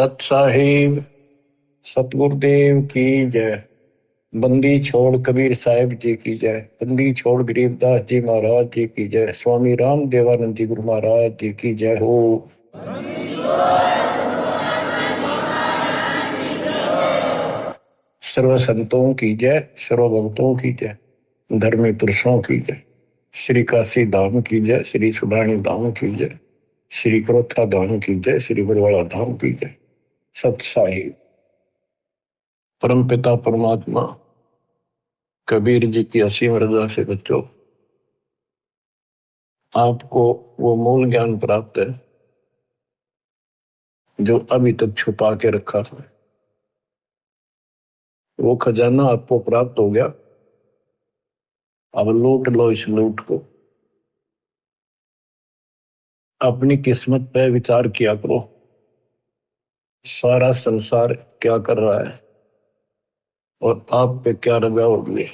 सत साहिब सतगुरुदेव की जय। बंदी छोड़ कबीर साहिब जी की जय। बंदी छोड़ गरीबदास जी महाराज जी की जय। स्वामी राम देवानंद जी गुरु महाराज जी की जय हो। सर्व संतों की जय, सर्व भक्तों की जय, धर्मी पुरुषों की जय। श्री काशी धाम की जय, श्री सुडानी धाम की जय, श्री क्रोथा धाम की जय, श्री बरवाड़ा धाम की जय। सत साहिब परम पिता परमात्मा कबीर जी की असीम रजा से बच्चों, आपको वो मूल ज्ञान प्राप्त है जो अभी तक छुपा के रखा था। वो खजाना आपको प्राप्त हो गया। अब लूट लो इस लूट को। अपनी किस्मत पे विचार किया करो। सारा संसार क्या कर रहा है और आप पे क्या रजा हो गई।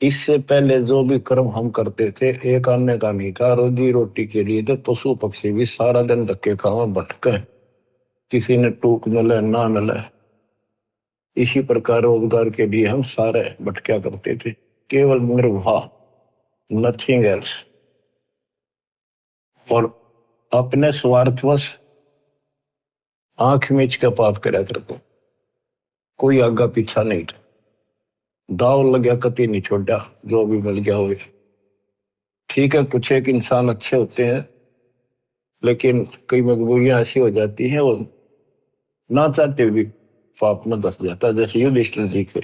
इससे पहले जो भी कर्म हम करते थे एक आने का नहीं था, रोजी रोटी के लिए तो पशु पक्षी भी सारा दिन धक्के खावा भटके, किसी ने टूक मिले ना मिले, इसी प्रकार रोजगार के लिए हम सारे भटका करते थे। केवल निर्वाह, नथिंग एल्स। और अपने स्वार्थवश आंख मीच के पाप करा करते, कोई आगा पीछा नहीं था। दाव लग गया कति नहीं छोड़ा, जो भी मिल गया हो। ठीक है, कुछ एक इंसान अच्छे होते हैं, लेकिन कई मजबूरियां ऐसी हो जाती हैं वो ना चाहते भी पाप में धस जाता है। जैसे युधिष्ठिर जी के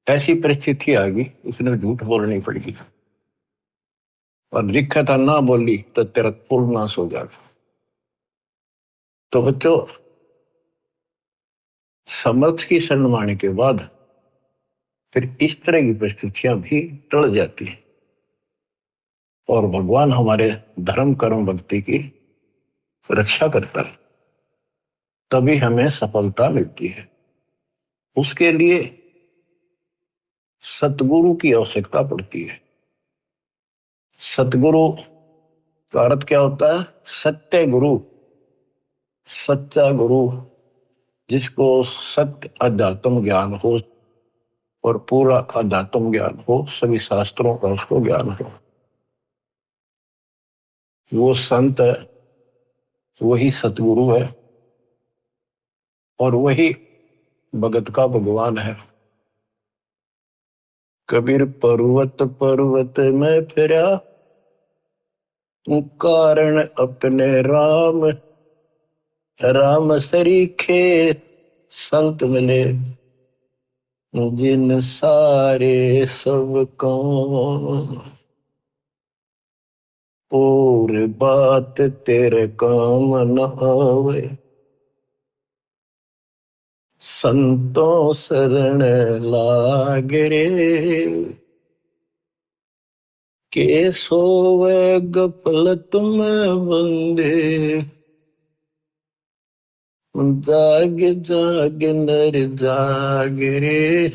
ऐसी परिस्थिति आ गई, उसने झूठ बोलनी पड़ेगी और लिखा था ना बोली तो तेरा कुल नाश हो जाएगा। तो बच्चों, समर्थ की शरण माने के बाद फिर इस तरह की परिस्थितियां भी टल जाती हैं और भगवान हमारे धर्म कर्म भक्ति की रक्षा करता है, तभी हमें सफलता मिलती है। उसके लिए सतगुरु की आवश्यकता पड़ती है। सतगुरु का अर्थ क्या होता है? सत्य गुरु, सच्चा गुरु, जिसको सत्य अध्यात्म ज्ञान हो और पूरा अध्यात्म ज्ञान हो, सभी शास्त्रों का उसको ज्ञान हो। वो संत है, वही सतगुरु है और वही भगत का भगवान है। कबीर पर्वत पर्वत में फिरा, कारण अपने राम, राम सरीखे संत मिले, जिन सारे सब काम, और बात तेरे काम न आवे, संतों शरण लाग रे, के सोवे गफलत में बंदे, जाग जाग नर जाग रे,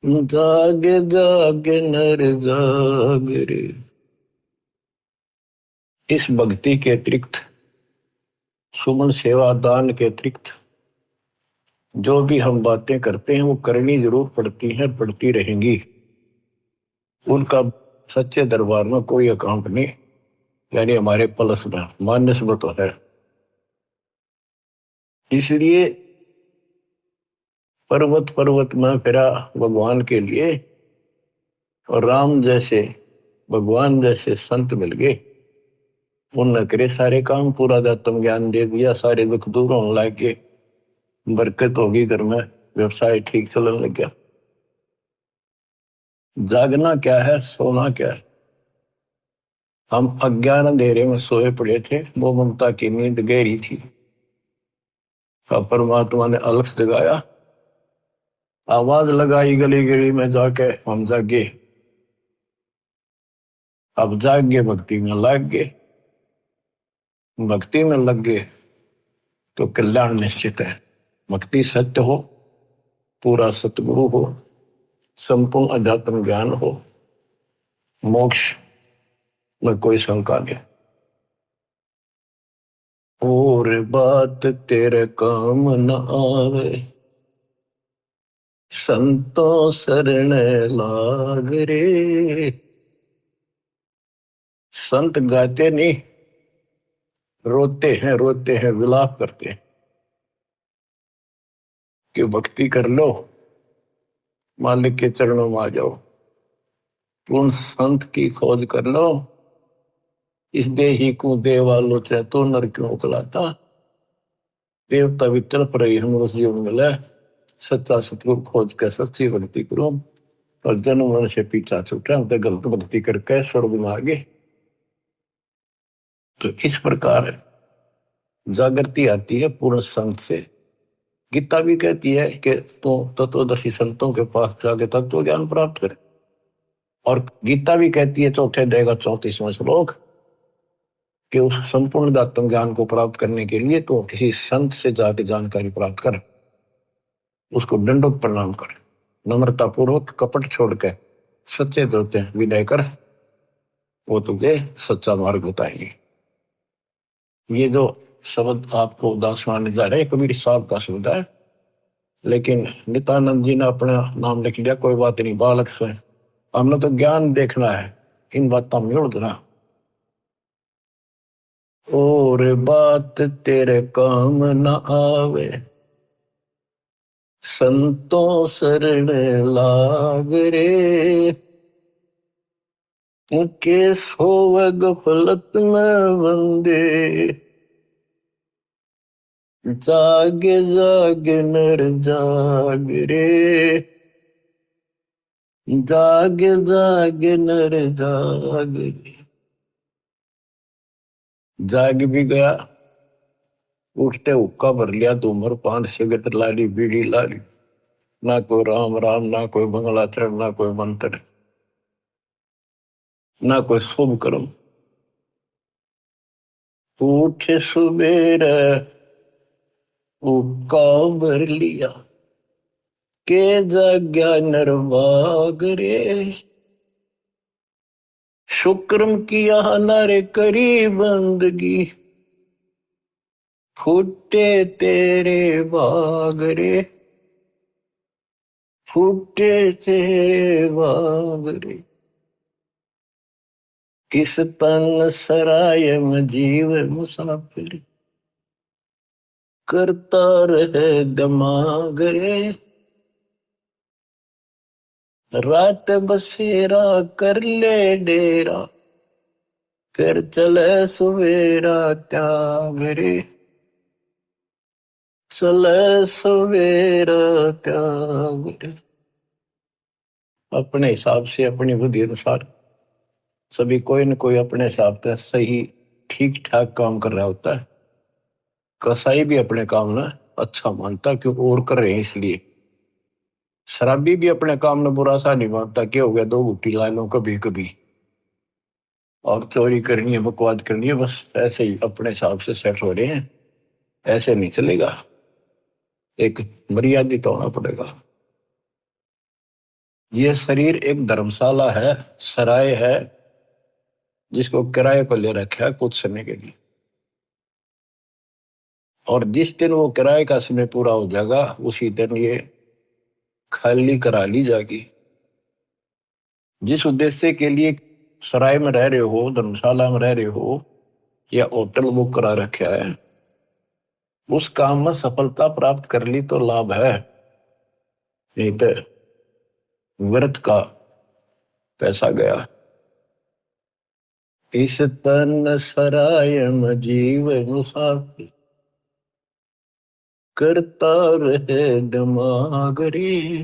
जाग जाग नर जाग रे। इस भक्ति के अतिरिक्त, सुमन सेवा दान के अतिरिक्त जो भी हम बातें करते हैं वो करनी जरूर पड़ती है, पड़ती रहेंगी। उनका सच्चे दरबार में कोई अकाउंट नहीं, यानी हमारे प्लस में माइनस में तो है। इसलिए पर्वत पर्वत में फिरा भगवान के लिए, और राम जैसे भगवान जैसे संत मिल गए, उनने करे सारे काम, पूरा अध्यात्म ज्ञान दे दिया, सारे दुख दूर होने लग गए, बरकत होगी घर में, व्यवसाय ठीक चलने लग गया। जागना क्या है, सोना क्या है? हम अज्ञान अंधेरे में सोए पड़े थे, वो ममता की नींद गहरी थी। अब परमात्मा ने अलख जगाया, आवाज लगाई गली गली में जाके, हम जागे। अब जाग गए, भक्ति में लग गए। भक्ति में लग गए तो कल्याण निश्चित है। भक्ति सत्य हो, पूरा सतगुरु हो, संपूर्ण अध्यात्म ज्ञान हो, मोक्ष में कोई शंका नहीं। और बात तेरे काम न आवे, संतों शरण लाग रे। संत गाते नहीं, रोते हैं, विलाप करते हैं कि भक्ति कर लो, मालिक के चरणों में आ जाओ। पूर्ण संत की खोज कर लो, इस देही को देवा लोचे तो नर क्यों उकलाता। देवता भी तड़प रही हम उस जीवन मिले, सच्चा सतगुरु खोज के सच्ची भक्ति करो। पर जन्म मरण से पीछा छूटा, तो गलत भक्ति करके स्वर्ग में आगे। तो इस प्रकार जागृति आती है पूर्ण संत से। गीता भी कहती है कि तो तत्वदर्शी संतों के पास जाके तत्व ज्ञान प्राप्त करे। और गीता भी कहती है चौथे अध्याय का 34वां श्लोक कि उस संपूर्ण आत्म ज्ञान को प्राप्त करने के लिए तो किसी संत से जाके जानकारी प्राप्त कर, उसको दंडोत प्रणाम कर, नम्रता पूर्वक कपट छोड़ के सच्चे दिल से विनय कर, वो तुझे सच्चा मार्ग बताएंगे। ये जो शब्द आपको दासवान जा रहे कबीर साहब का शब्द है, लेकिन नित्यानंद जी ने अपना नाम लिख लिया, कोई बात नहीं, बालक से हमने तो ज्ञान देखना है, इन बातों में उड़ना। और बात तेरे काम न आवे, संतों शरण लाग रे। के सोव गफलत में बंदे, जागे जागे नर जाग रे। जागे जागे नर जाग रे। जाग भी गया, उठते हुक्का भर लिया तो उम्र 5 सिगरेट लाली, बीड़ी लाली, ना कोई राम राम, ना कोई मंगलाचरण, ना कोई मंत्र, ना कोई शुभ कर्म। उठ सुबेर हुक्का भर लिया, के जाग्या नरवाग रे। शुक्रम किया नारे करी बंदगी, फूटे तेरे बाग रे। फूटे तेरे बाग रे। इस तन सराय में जीव मुसाफिर, करता रहे दिमाग रे। रात बसेरा कर ले डेरा, फिर चले सवेरा त्याग रे। चले सवेरा त्याग रे। अपने हिसाब से, अपनी बुद्धि अनुसार सभी कोई न कोई अपने हिसाब से सही ठीक ठाक काम कर रहा होता है। कसाई भी अपने काम ना अच्छा मानता क्योंकि और कर रहे हैं इसलिए। शराबी भी अपने काम में बुरा सा नहीं मानता, क्या हो गया 2 घुट्टी ला लो कभी कभी, और चोरी करनी है, बकवाद करनी है, बस ऐसे ही अपने हिसाब से सेट हो रहे हैं। ऐसे नहीं चलेगा, एक मर्यादित होना पड़ेगा। ये शरीर एक धर्मशाला है, सराय है, जिसको किराए पर ले रखा है कुछ समय के लिए। और जिस दिन वो किराए का समय पूरा हो जाएगा, उसी दिन ये खाली करा ली जाएगी। जिस उद्देश्य के लिए सराय में रह रहे हो, धर्मशाला में रह रहे हो, या होटल बुक करा रखा है, उस काम में सफलता प्राप्त कर ली तो लाभ है, नहीं तो व्यर्थ का पैसा गया। इस तन सराय में जीव मुसाफिर, करता रहे दिमाग रे।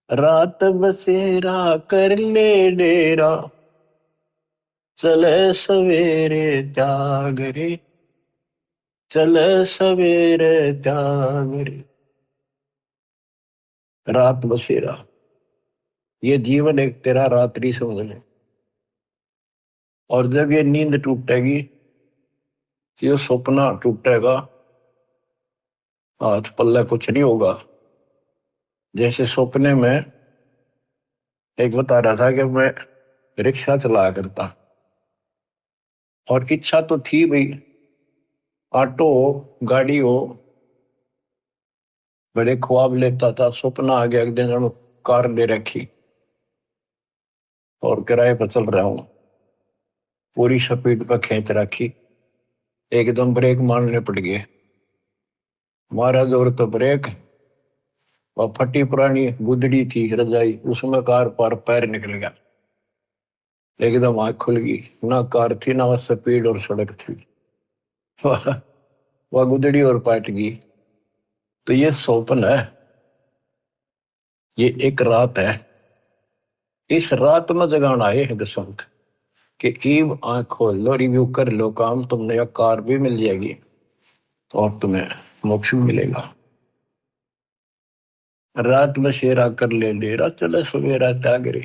रात बसेरा कर ले डेरा, चले सवेरे त्याग रे। चले सवेरे त्याग रे। रात बसेरा, ये जीवन एक तेरा रात्रि समझ ले। और जब ये नींद टूटेगी, ये सपना टूटेगा, हाथ पल्ले कुछ नहीं होगा। जैसे सपने में एक बता रहा था कि मैं रिक्शा चलाया करता, और इच्छा तो थी भाई ऑटो हो, गाड़ी हो, बड़े ख्वाब लेता था, सपना आ गया एक दिन हम कार ले रखी और किराए पर चल रहा हूँ, पूरी स्पीड पर खींच रखी, एकदम ब्रेक मारने पड़ गए, मारा जोर तो ब्रेक, और फटी पुरानी गुदड़ी थी रजाई, उसमें कार पर पैर निकल गया, एकदम आंख खुल गई, ना कार थी ना स्पीड और सड़क थी। वह गुदड़ी और पाट गई। तो ये स्वप्न है, ये एक रात है, इस रात में जगाना आए हैं दशंत कि ईब आंख खोल लो, रिव्यू कर लो काम, तुमने या कार भी मिल जाएगी और तुम्हें मोक्ष भी मिलेगा। रात में शेरा कर ले डेरा, चले सवेरा त्यागरे।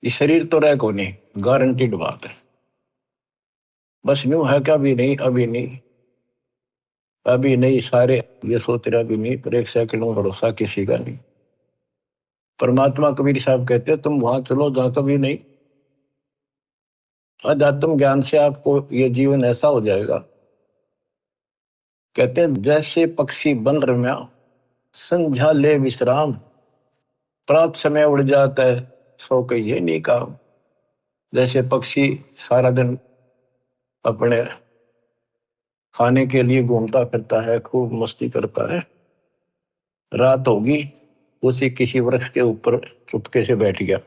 ये शरीर तो रह को नहीं, गारंटीड बात है। बस यूं है कि अभी नहीं, अभी नहीं, अभी नहीं, सारे ये सोच रहे अभी नहीं, पर एक सेकंड में भरोसा किसी का नहीं। परमात्मा कबीर साहब कहते हैं तुम वहां चलो जहां कभी नहीं। अध्यात्म ज्ञान से आपको ये जीवन ऐसा हो जाएगा, कहते हैं जैसे पक्षी बन रम्या, संध्या ले विश्राम, प्रात समय उड़ जाता है, सो कहिए नहीं काम। जैसे पक्षी सारा दिन अपने खाने के लिए घूमता फिरता है, खूब मस्ती करता है, रात होगी उसी किसी वृक्ष के ऊपर चुपके से बैठ गया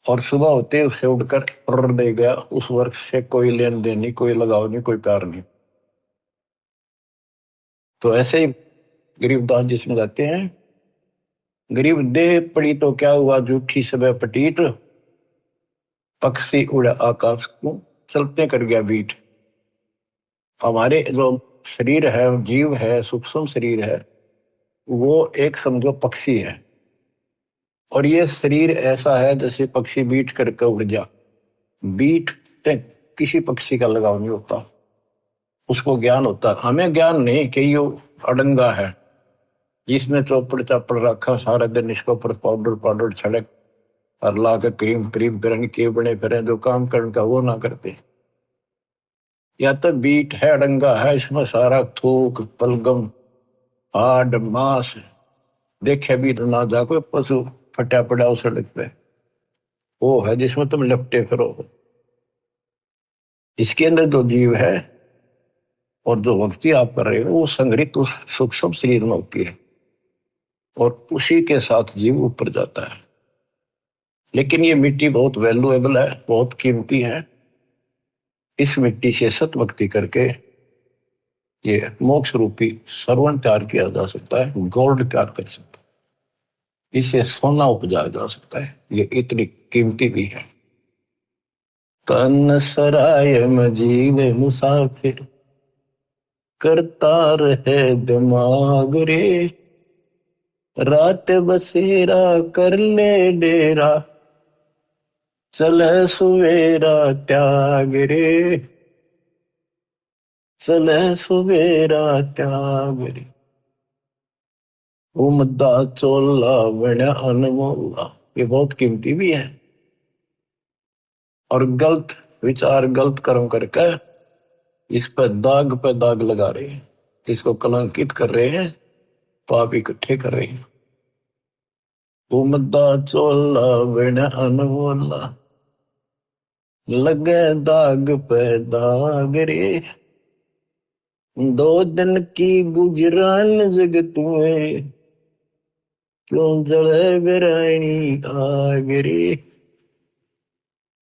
और सुबह होते उसे उड़कर उड़ दे गया, उस वृक्ष से कोई लेन देन नहीं, कोई लगाव नहीं, कोई प्यार नहीं। तो ऐसे ही गरीबदास जी समझाते हैं, गरीब देह पड़ी तो क्या हुआ, जूठी सब पटीट, पक्षी उड़ा आकाश को, चलते कर गया बीट। हमारे जो शरीर है, जीव है, सूक्ष्म शरीर है, वो एक समझो पक्षी है, और ये शरीर ऐसा है जैसे पक्षी बीट करके उड़ जा। बीट पे किसी पक्षी का लगाव नहीं होता, उसको ज्ञान होता है, हमें ज्ञान नहीं कि ये अड़ंगा है जिसमें चौपड़ चापड़ रखा, सारा दिन इसको ऊपर पाउडर पाउडर छड़क और ला के क्रीम क्रीम फिर के बने फिर जो काम करने का वो ना करते। या तो बीट है, अड़ंगा है, इसमें सारा थूक पलगम हाड मांस देखे भी तो ना जा, कोई पशु फटा पड़ा उस सड़क पे, वो है जिसमें तुम लपटे फिरो। इसके अंदर जो जीव है और जो भक्ति आप कर रहे हो वो संग्रहित उस सूक्ष्म शरीर में होती है और उसी के साथ जीव ऊपर जाता है। लेकिन ये मिट्टी बहुत वैल्यूएबल है, बहुत कीमती है। इस मिट्टी से सत भक्ति करके ये मोक्ष रूपी सरवण तैयार किया जा सकता है, गोल्ड तैयार कर सकता है, इसे सोना उपजाया जा सकता है, ये इतनी कीमती भी है। तन सराय में जीव मुसाफिर, करता रहे दिमाग रे, रात बसेरा कर ले डेरा, चले सुवेरा त्याग रे, चले सुवेरा त्याग रे। उमदा चोला बना अनमोला, ये बहुत कीमती भी है। और गलत विचार गलत कर्म करके इस पे दाग लगा रहे हैं, इसको कलंकित कर रहे हैं, पाप इकट्ठे कर रहे हैं। उमदा चोला बना अनमोला, लगे दाग पे दाग रे, दो दिन की गुजरान जग तुम्हें, क्यों जले बिरानी आग रे,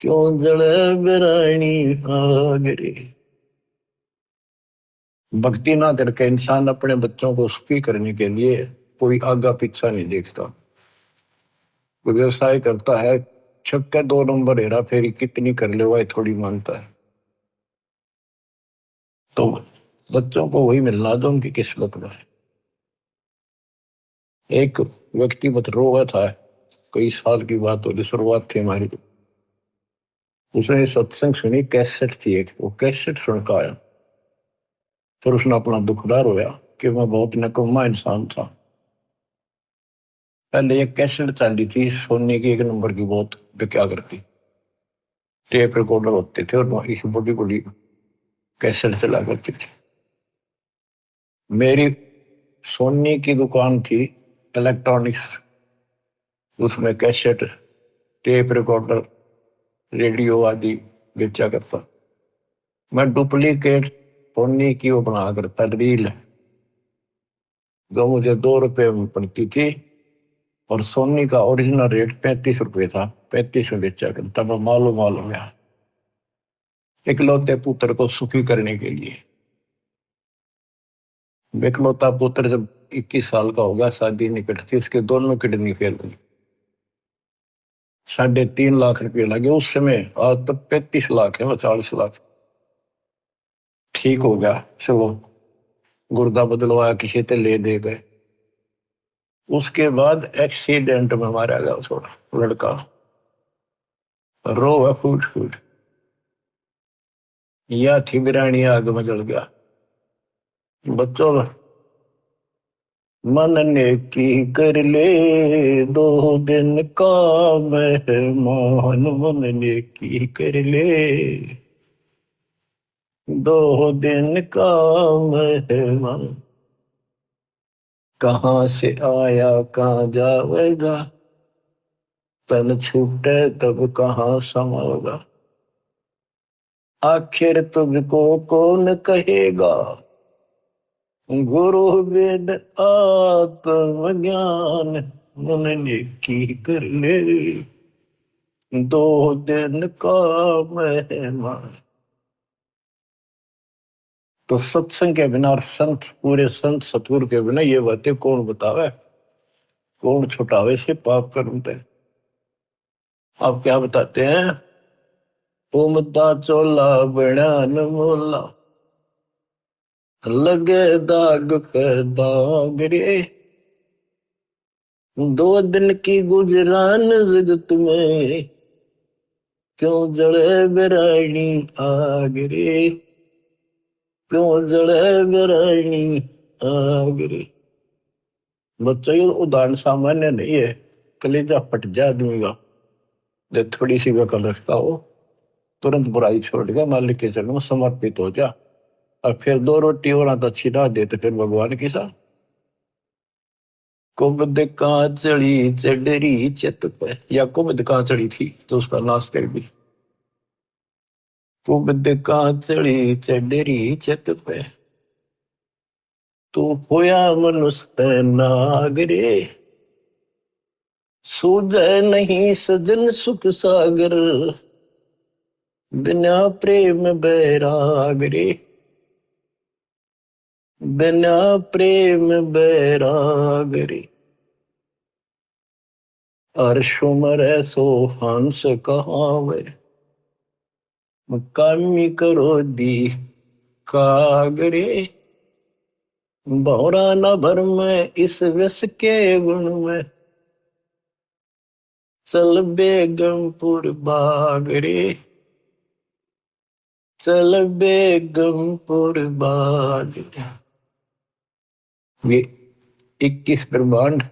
क्यों जले बिरानी आग रे। भक्ति ना करके इंसान अपने बच्चों को सुखी करने के लिए कोई आगा पीछा नहीं देखता। कोई व्यवसाय करता है, छक्के 2 नंबर हेरा फेरी कितनी कर ले वह थोड़ी मानता है। तो बच्चों को वही मिलना जो उनकी किस्मत में है। एक व्यक्ति मत रोया था, कई साल की बात हो, शुरुआत थी हमारी, उसने सत्संग सुनी, कैसेट थी एक, वो कैसेट सुन का आया, फिर उसने अपना दुखदार होया कि मैं बहुत नकम्मा इंसान था। पहले एक कैसेट चली थी सोने की 1 नंबर की, बहुत क्या करती, टेप रिकॉर्डर होते थे और इस बड़ी बड़ी कैसेट चला करती थी। मेरी सोनी की दुकान थी इलेक्ट्रॉनिक्स, उसमें कैसेट, टेप रिकॉर्डर, रेडियो आदि बेचा करता। मैं डुप्लीकेट सोनी की वो बना करता रील, जो मुझे 2 रुपए में पड़ती थी, और सोनी का ओरिजिनल रेट 35 रुपए था। 35 में बेचा करता मैं, मालूम मालूम यार, इकलौते पुत्र को सुखी करने के लिए। इकलौता पुत्र जब 21 साल का होगा, शादी निकट थी, उसके दोनों किडनी फेल हुई। 3.5 लाख रुपये लगे उस समय। आज तो 35 लाख है, 40 लाख। ठीक हो गया, चलो गुर्दा बदलवाया, किसी से ले दे गए। उसके बाद एक्सीडेंट में मारा गया उसका लड़का, रो है फूट फूट। या थी बिरानी, आग में जल गया। बच्चों, मन ने की कर ले 2 दिन का मेहमान, मन ने की कर ले 2 दिन का मेहमान। कहाँ से आया कहाँ जाएगा, तन छूटे तब कहाँ समाएगा। आखिर तुझको कौन कहेगा, गुरु वेद आत्मज्ञान। मन ने की कर ले 2 दिन का मेहमान। तो सत्संग के बिना और संत, पूरे संत सतगुरु के बिना ये बातें कौन बतावे, कौन छुटावे से पाप कर्म पे। आप क्या बताते हैं, उमदा चोला बड़ान मोला, लगे दाग पे दाग रे। 2 दिन की गुजरान जगत में, क्यों जड़े बिरानी आग रे, क्यों जड़े बिरानी आग रे। बच्चों, ये उदाहरण सामान्य नहीं है, कलेजा फट जाए आदमी का। जब थोड़ी सी वकल रखता हो, तुरंत बुराई छोड़ के मालिक के चरणों में समर्पित हो जा, और फिर 2 रोटी और तो अच्छी ना दे तो फिर भगवान के साथ। कुबद कांचड़ी चढ़ी चित पे, या कुबद कांचड़ी थी तो उसका नाश कर दी। कुबद कांचड़ी चढ़ी चित पे, तू होया मनुष्य नागरे। सूझे नहीं सजन सुख सागर, बिना प्रेम बैराग रे, बिना प्रेम बैराग रे। अर्शुमर सो हंस कहावे, कामी करो दी कागरे। भौरा न भर में इस विष के गुण में, चल बेगमपुर बागरे, चल बेगमपुर बागरे। ये 21 ब्रह्मांड,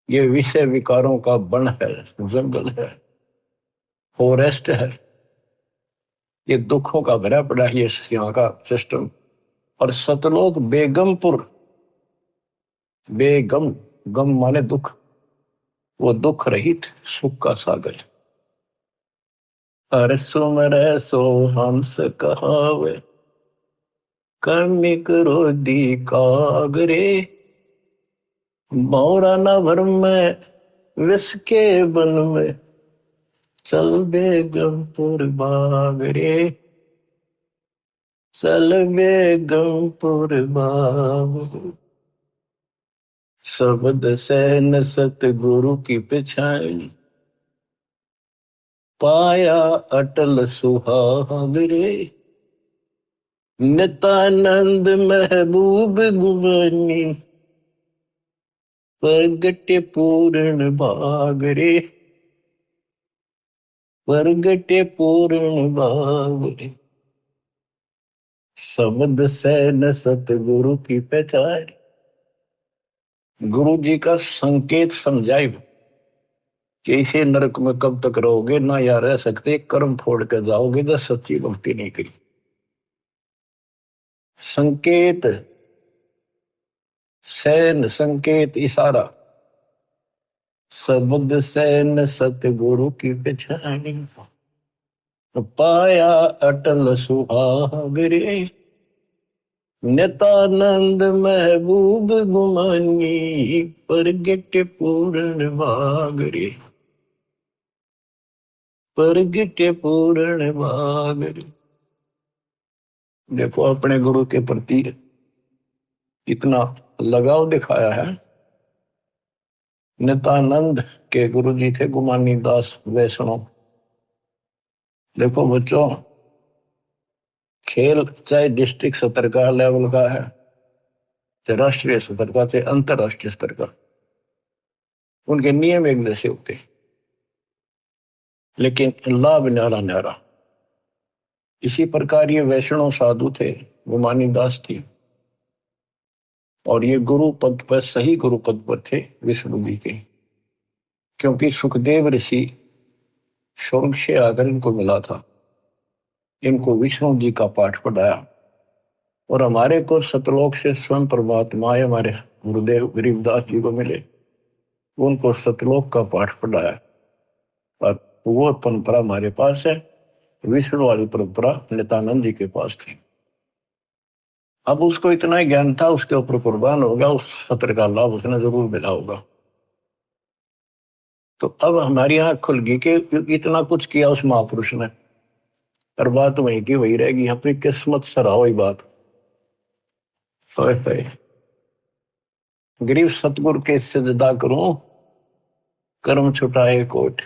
ये विषय विकारों का वन है, जंगल है, फॉरेस्ट है। ये दुखों का भरा पड़ा है ये यहाँ का सिस्टम। और सतलोक बेगमपुर, बेगम, गम माने दुख, वो दुख रहित सुख का सागर। अरे सुमर सो हंस कहावे, कमी करो दी कागरे। भौरा न भर में विष के बन में, चल बेगमपुर बागरे, चल बेगमपुर बागरे। शब्द सहन सतगुरु की पिछाई, पाया अटल सुहागरे। नित्यानंद महबूब गुमानी, प्रगटे पूर्ण बागरे, प्रगटे पूर्ण बागरे। शब्द सहन सतगुरु की पहचान, गुरु जी का संकेत समझाए कि इसे नरक में कब तक रहोगे, ना या रह सकते, कर्म फोड़ कर जाओगे तो सच्ची भक्ति नहीं करी। संकेत, सैन संकेत इशारा, शब्द सैन सतगुरु की पछाणी, पाया अटल सुहाग रे, नितानंद महबूब गुमानी, परगट पूर्ण भाग रे, परगट पूर्ण भाग रे। देखो अपने गुरु के प्रति कितना लगाव दिखाया है। नितानंद के गुरु जी थे गुमानी दास वैष्णव। देखो बच्चों, खेल चाहे डिस्ट्रिक्ट स्तर का लेवल का है, चाहे राष्ट्रीय स्तर का, चाहे अंतरराष्ट्रीय स्तर का, उनके नियम एक जैसे होते, लेकिन लाभ न्यारा न्यारा। इसी प्रकार ये वैष्णव साधु थे, गुमानी दास थी, और ये गुरु पद पर, सही गुरु पद पर थे विष्णु जी के, क्योंकि सुखदेव ऋषि स्वर्ग से आकर इनको मिला था, इनको विष्णु जी का पाठ पढ़ाया, और हमारे को सतलोक से स्वयं परमात्मा हमारे गुरुदेव गरीबदास जी को मिले, उनको सतलोक का पाठ पढ़ाया, और वो परंपरा हमारे पास है। विष्णु वाली परंपरा नित्यानंद जी के पास थी। अब उसको इतना ही ज्ञान था, उसके ऊपर कुर्बान होगा, उस सत्र का लाभ उसने जरूर मिला होगा। तो अब हमारी आंख खुल गई कि इतना कुछ किया उस महापुरुष ने, और बात वही की वही रहेगी, अपनी किस्मत सराहो ही बात। गरीब सतगुरु के सजदा करूं, कर्म छुटाए कोट,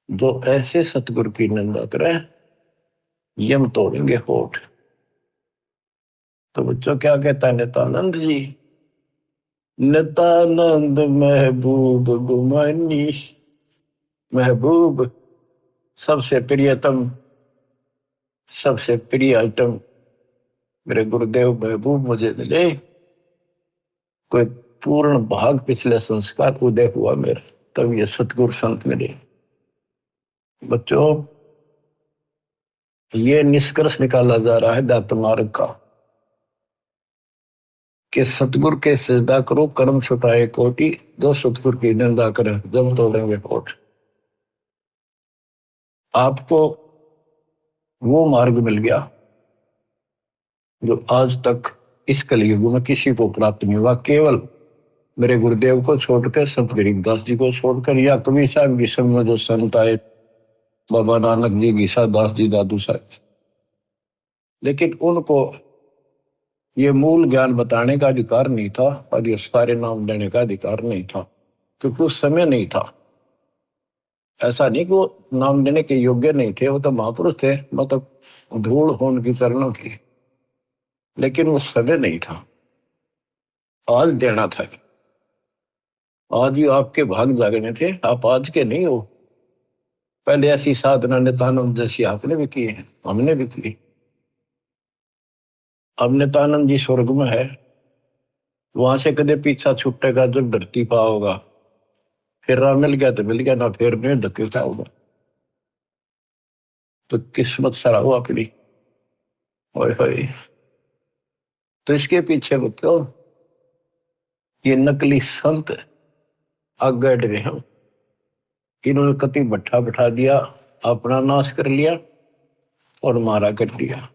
जो ऐसे सतगुरु की निंदा करे यम तोड़ेंगे होठ। तो बच्चों क्या कहता है नित्यानंद जी, नित्यानंद महबूब गुमानी, महबूब सबसे प्रियतम, सबसे प्रिय आइटम मेरे गुरुदेव महबूब मुझे मिले। कोई पूर्ण भाग पिछले संस्कार उदय हुआ मेरे, तब ये सतगुरु संत मिले। बच्चों, ये निष्कर्ष निकाला जा रहा है दात मार्ग का कि सतगुरु के सजदा करो, कर्म छुटाए कोटि, जो सतगुरु की निंदा करे जब तोड़ेंगे होठ। आपको वो मार्ग मिल गया जो आज तक इस कलयुग में किसी को प्राप्त नहीं हुआ, केवल मेरे गुरुदेव को छोड़कर, संत गरीबदास जी को छोड़कर, या कभी साहब की समय में जो संत आए, बाबा नानक जी, गीसा दास जी, दादू साहब, लेकिन उनको ये मूल ज्ञान बताने का अधिकार नहीं था, और ये सारे नाम देने का अधिकार नहीं था, क्योंकि उस समय नहीं था। ऐसा नहीं कि वो नाम देने के योग्य नहीं थे, वो तो महापुरुष थे, मतलब धूल हो उनकी चरणों की, लेकिन वो समय नहीं था। आज देना था, आज ही आपके भाग जागने थे, आप आज के नहीं हो। पहले ऐसी साधना नित्यानंद जैसी आपने भी की है, हमने भी की। अब नित्यानंद जी स्वर्ग में है, वहां से कदे पीछा छूटेगा जब धरती पा होगा, फिर राह मिल गया तो मिल गया, ना फिर नहीं धक्के क्या होगा। तो किस्मत सराहो अपनी। ओए होए, तो इसके पीछे बच्चों ये नकली संत आगे रहे हैं, इन्होंने कति भट्ठा बैठा दिया, अपना नाश कर लिया और मारा कर दिया।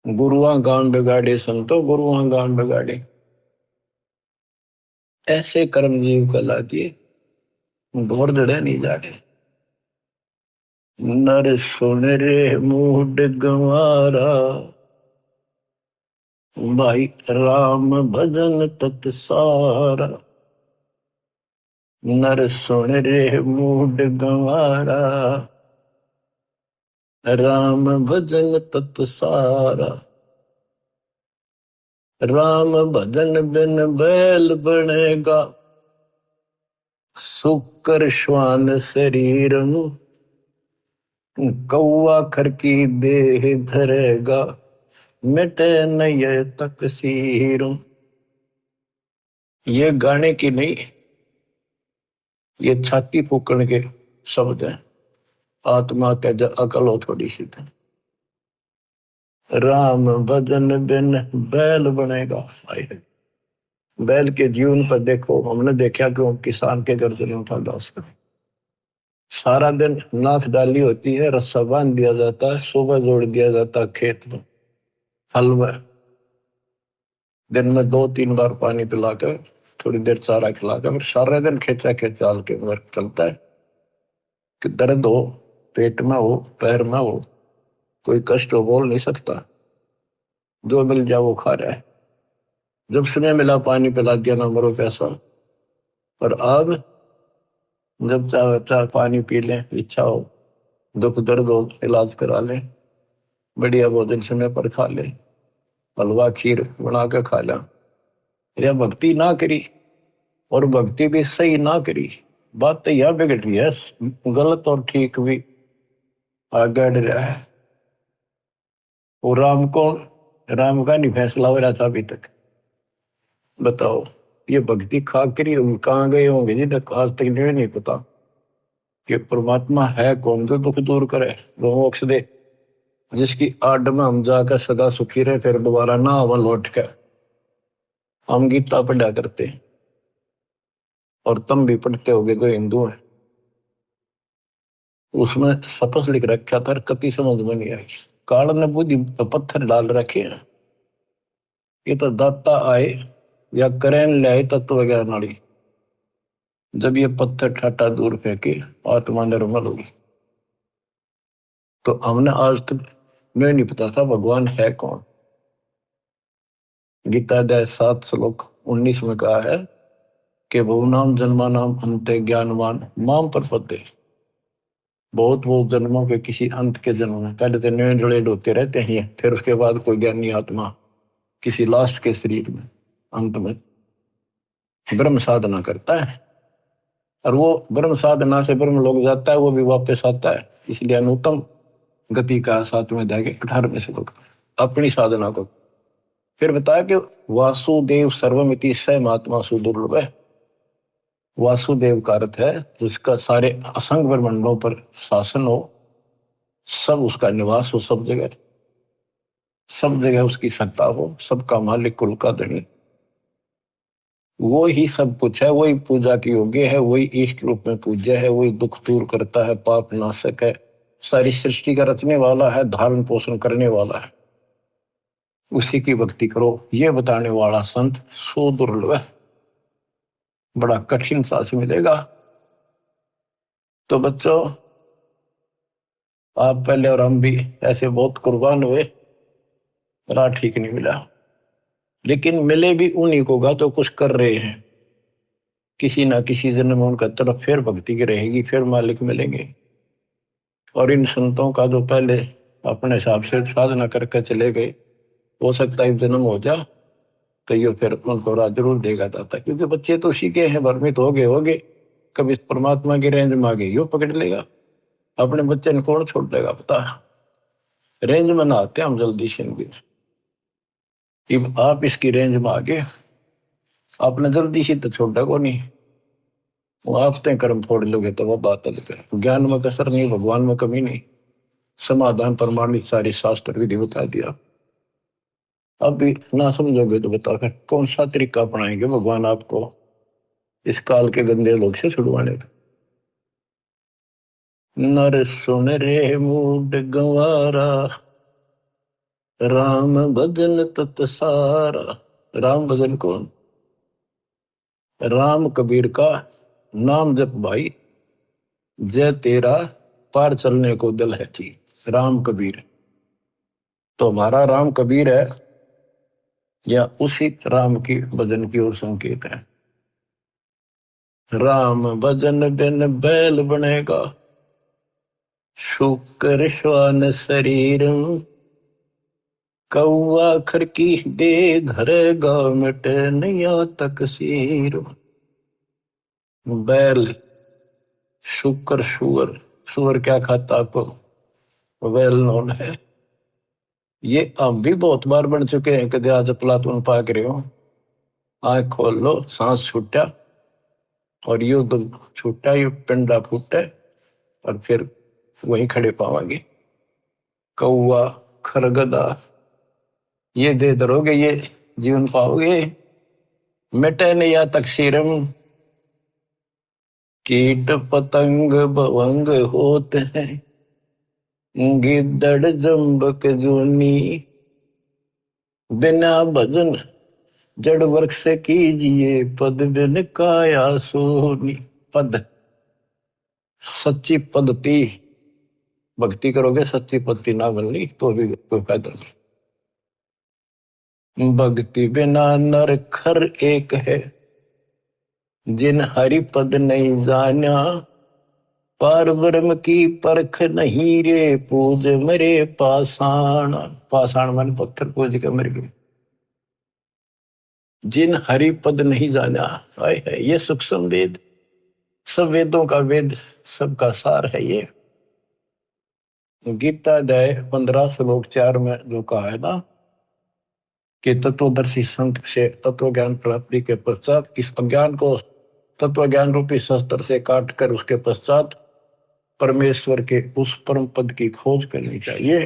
गुरुआ गान बिगाड़े संतो, गुरुआ गान बिगाड़े, ऐसे कर्म जीव कला दिए, घोर जड़े नहीं जाड़े। नर सुन रे मूड गंवारा, भाई राम भजन तत सारा। नर सुन रे मूड गंवारा, राम भजन तत सारा। राम भजन बिन बैल बनेगा, सुकर श्वान शरीर, कौआ खर की देह धरेगा, मिटे नय तकसीर। ये गाने की नहीं, ये छाती फूकण के शब्द हैं। आत्मा के अकल हो थोड़ी सी, राम भजन बिन बैल बनेगा। हाय, बैल के जीवन पर देखो, हमने देखा कि वो किसान के गर्दन उठाता उसका सारा दिन नाथ डाली होती है, रस्सा बांध दिया जाता है, सुबह जोड़ दिया जाता है खेत में, हल में, दिन में 2-3 बार पानी पिलाकर, थोड़ी देर चारा खिलाकर, फिर सारा दिन खेचा खेचाल के वर्क चलता है कि दर्द हो, पेट में हो, पैर में हो, कोई कष्ट हो, बोल नहीं सकता, जो मिल जाए वो खा रहा है। जब समय मिला पानी पिला दिया, ना मरो पैसा। और अब जब चाहे चाहे पानी पी लें, इच्छा हो, दुख दर्द हो, इलाज करा लें, बढ़िया भोजन समय पर खा ले, हलवा खीर बना के खा लें, या भक्ति ना करी, और भक्ति भी सही ना करी, बात तो यह बिगड़ रही है, गलत और ठीक भी आगे रहा है। वो राम कौन, राम का नहीं फैसला हो रहा था अभी तक, बताओ। ये भक्ति खा करी कहाँ गए होंगे जी, आज तक नहीं पता कि परमात्मा है कौन, जो दुख दूर करे, जो मोक्ष दे, जिसकी आड़ में हम जाकर सदा सुखी रहे, फिर दोबारा ना आवा लौट कर। हम गीता पढ़ा करते हैं, और तुम भी पढ़ते होगे जो हिंदू है, उसमें शपथ लिख रखा था, कति समझ में नहीं आई। काल ने बुद्धि पत्थर डाल रखे हैं, ये तो दाता आए या करें ले तत्व ज्ञान नाड़ी, जब ये पत्थर ठाटा दूर फेंके आत्मा निर्मल होगी। तो हमने आज तक मैं नहीं पता था भगवान है कौन। गीता अध्याय 7 श्लोक 19 में कहा है कि बहुनाम जन्मानाम अंते ज्ञानवान माम प्रपद्ये। बहुत जन्मों के किसी अंत के जन्म में, पहले तो निर्णय होते रहते हैं, फिर उसके बाद कोई ज्ञानी आत्मा किसी लास्ट के शरीर में अंत में ब्रह्म साधना करता है, और वो ब्रह्म साधना से ब्रह्म लोग जाता है, वो भी वापस आता है। इसलिए अनुत्तम गति का 7वें अध्याय के 18वें श्लोक अपनी साधना को फिर बताया कि वासुदेव सर्वमिति स महात्मा सुदुर्लभ है। वासुदेव का अर्थ है जिसका सारे असंग ब्रह्मांडों पर शासन हो, सब उसका निवास हो, सब जगह उसकी सत्ता हो, सबका मालिक, कुल का धनी, वो ही सब कुछ है, वही पूजा की योग्य है, वही इष्ट रूप में पूज्य है, वही दुख दूर करता है, पाप नाशक है, सारी सृष्टि का रचने वाला है, धारण पोषण करने वाला है, उसी की भक्ति करो, ये बताने वाला संत सुदुर्लभ है, बड़ा कठिन सांस मिलेगा। तो बच्चों, आप पहले और हम भी ऐसे बहुत कुर्बान हुए, राह ठीक नहीं मिला, लेकिन मिले भी उन्हीं को गा तो कुछ कर रहे हैं। किसी ना किसी जन्म में उनका तरफ फिर भक्ति की रहेगी, फिर मालिक मिलेंगे। और इन संतों का जो पहले अपने हिसाब से साधना करके चले गए, हो सकता है जन्म हो जा तो ये फिर उनको राह जरूर देगा दाता, क्योंकि बच्चे तो सीखे हैं, भ्रमित हो गए, कभी परमात्मा की रेंज में आ गए, यो पकड़ लेगा, अपने बच्चे ने कौन छोड़ देगा पता। रेंज में ना आते हम जल्दी से, आप इसकी रेंज में आ गए, आपने जल्दी से तो छोड़ा को नहीं, वो आप तय कर्म फोड़ लोगे तो वह बात अलग है। ज्ञान में कसर नहीं, भगवान में कमी नहीं, समाधान प्रमाणित सारी शास्त्र विधि बता दिया। अब भी ना समझोगे तो बताओ फिर कौन सा तरीका अपनाएंगे भगवान आपको इस काल के गंदे लोग से छुड़वाने का। नर सुन रे मूड गंवारा, राम भजन तत सारा। राम भजन कौन? राम कबीर का नाम जप भाई, जय तेरा पार चलने को दिल है थी। राम कबीर तो हमारा राम कबीर है, या उसी राम की भजन की ओर संकेत है। राम भजन बिन बैल बनेगा, शुक्र श्वान शरीर, कौआ खर की दे धरेगा, मिट नैया तक सीर। बैल, शुक्र, सुअर, सुअर क्या खाता आपको वेल नोन है। ये हम भी बहुत बार बन चुके हैं, कदे आज प्लातून पाक रहे हो, आंख खोल लो, सांस छूटा, और यू तो छूटा, यू पिंडा फूटा, और फिर वहीं खड़े पावांगे। कौआ, खरगदा, ये दे दरोगे ये जीवन पाओगे। मिटे न या तकसीरम, कीट पतंग भवंग होते हैं, गिद्दड़ जम्बक जूनी, बिना भजन जड़ वृक्ष से कीजिए, पद बिन काया सोनी। पद, सच्ची पद्धति, भक्ति करोगे सच्ची पद्धति ना बननी तो भी कोई फायदा नहीं। भक्ति बिना नर खर एक है, जिन हरि पद नहीं जाना, पार ब्रह्म की परख नहीं रे, पूज मरे पाषाण। पाषाण मन पत्थर पूज के मर गए। जिन हरि पद नहीं जाना, आए है ये सूक्ष्म वेद, सब वेदों का वेद, सबका सार है ये। गीता अध्याय 15 श्लोक 4 में जो कहा है ना कि तत्वदर्शी संत से तत्व ज्ञान प्राप्ति के पश्चात इस अज्ञान को तत्व ज्ञान रूपी शस्त्र से काट कर उसके पश्चात परमेश्वर के उस परम पद की खोज करनी चाहिए।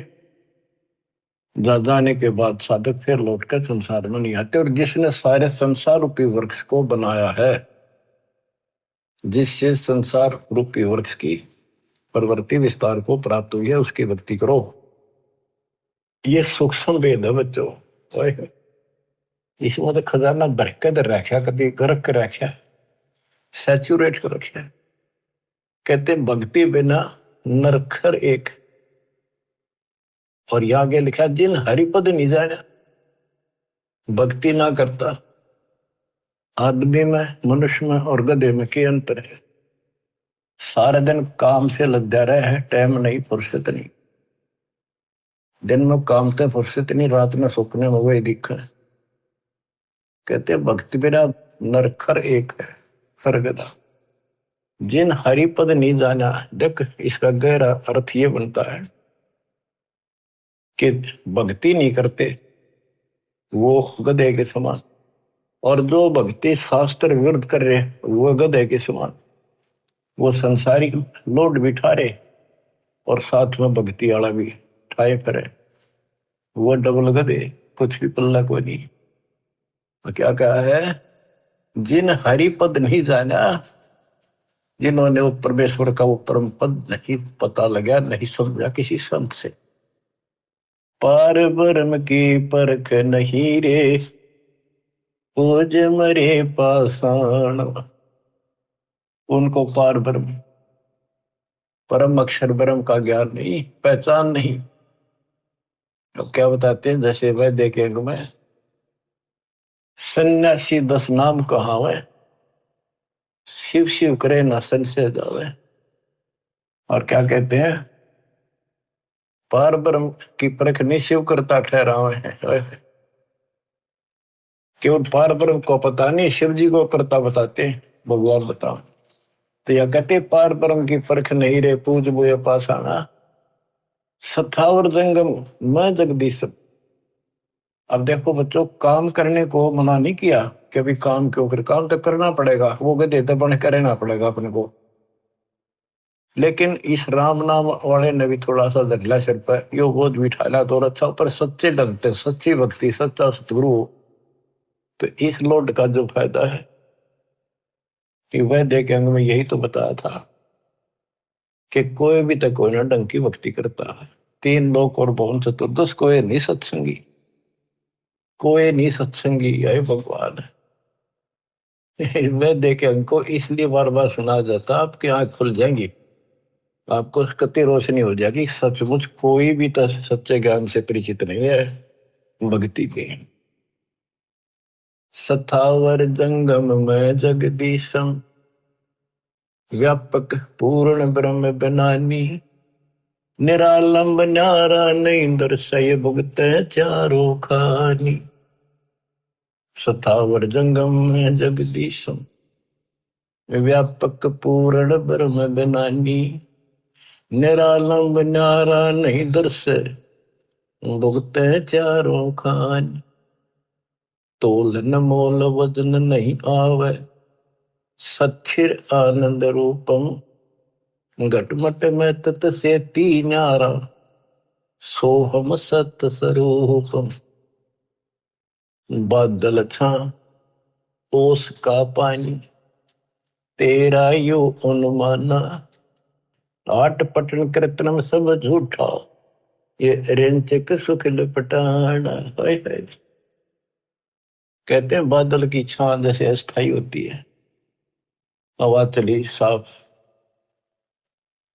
जाने के बाद साधक फिर लौटकर संसार में नहीं आते। और जिसने सारे संसार रूपी वृक्ष को बनाया है, जिससे संसार रूपी वृक्ष की प्रवृत्ति विस्तार को प्राप्त हुई है, उसकी भक्ति करो। ये सूक्ष्म वेद है बच्चों। इसमें तो खजाना भर के रखा, कभी गर्क के रखा, सैचुरेट कर रखा। कहते भक्ति बिना नरखर एक। और यहां आगे लिखा जिन हरिपद नहीं जाना, भक्ति ना करता। आदमी में, मनुष्य में और गधे में क्या अंतर है? सारा दिन काम से लग जा रहा है, टाइम नहीं, फुर्सत नहीं। दिन में काम से फुर्सत नहीं, रात में सपने में वही दिखा है। कहते भक्ति बिना नरखर एक है, सरगदा। जिन हरिपद नहीं जाना, देख इसका गहरा अर्थ ये बनता है कि भक्ति नहीं करते वो गधे के समान, और जो भक्ति शास्त्र विरुद्ध कर रहे वो गधे के समान। वो संसारी लोड बिठा रहे और साथ में भक्ति वाला भी ठाए करे, वो डबल गधे, कुछ भी पल्ला को नहीं। तो क्या कहा है? जिन हरिपद नहीं जाना, जिन्होंने वो परमेश्वर का वो परम पद नहीं पता लगा, नहीं समझा किसी संत से। पार ब्रह्म की परख नहीं रे, पूज मरे पाषाण। उनको पार ब्रह्म, परम अक्षर ब्रह्म का ज्ञान नहीं, पहचान नहीं। तो क्या बताते हैं? जैसे वह देखेंगे मैं सन्यासी 10 नाम कहावे, शिव शिव करे न संशय जावे। और क्या कहते हैं? पार ब्रह्म की परख नहीं शिव करता ठहरावे है। केवल पार ब्रह्म को पता नहीं, शिव जी को करता बताते हैं, भगवान बताओ। तो यह कहते पार ब्रह्म की परख नहीं रे, पूज बोए पाषाणा, सथावर जंगम मैं जगदीश। अब देखो बच्चों, काम करने को मना नहीं किया कि अभी काम क्यों कर, काम तो करना पड़ेगा, वो गधे तो बन कर रहना पड़ेगा अपने को। लेकिन इस राम नाम वाले ने भी थोड़ा सा धगला सिर पर यो बोझ बिठाना तो अच्छा, पर सच्चे ढंग से सच्ची भक्ति, सच्चा सतगुरु, तो इस लोड का जो फायदा है कि वह देख अंग में यही तो बताया था कि कोई भी तो कोई ना ढंग की भक्ति करता है। 3 लोक और भवन चतुर्दश, कोई नहीं सत्संगी, कोई नहीं सत्संगी, यही भगवान है। मैं देखे अंको इसलिए बार बार सुना जाता, आपकी आंख खुल जाएंगी, आपको कति रोशनी हो जाएगी। सचमुच कोई भी तो सच्चे ज्ञान से परिचित नहीं है भक्ति के। सथावर जंगम में जगदीशम, व्यापक पूर्ण ब्रह्म बनानी, निरालंब न्यारा नहीं दर्शय भुगत चारों खानी। सथावर जंगम में जगदीशम, व्यापक पूर्ण ब्रह्म बनानी, निरालंब न्यारा नहीं दर्शय भुगत चारों खानी। तोल न मोल वजन नहीं आवे, सच्चिर आनंद रूपम, घटमट में तत से ती न्यारा, सोहम सत स्वरूपम। बादल छा ओस का पानी, तेरा यो अनुमाना, आट पटन कृतनम सब झूठा, ये रेंचक सुख लपटाना। हाय हाय। कहते हैं बादल की छां जैसे अस्थाई होती है, हवा चली साफ,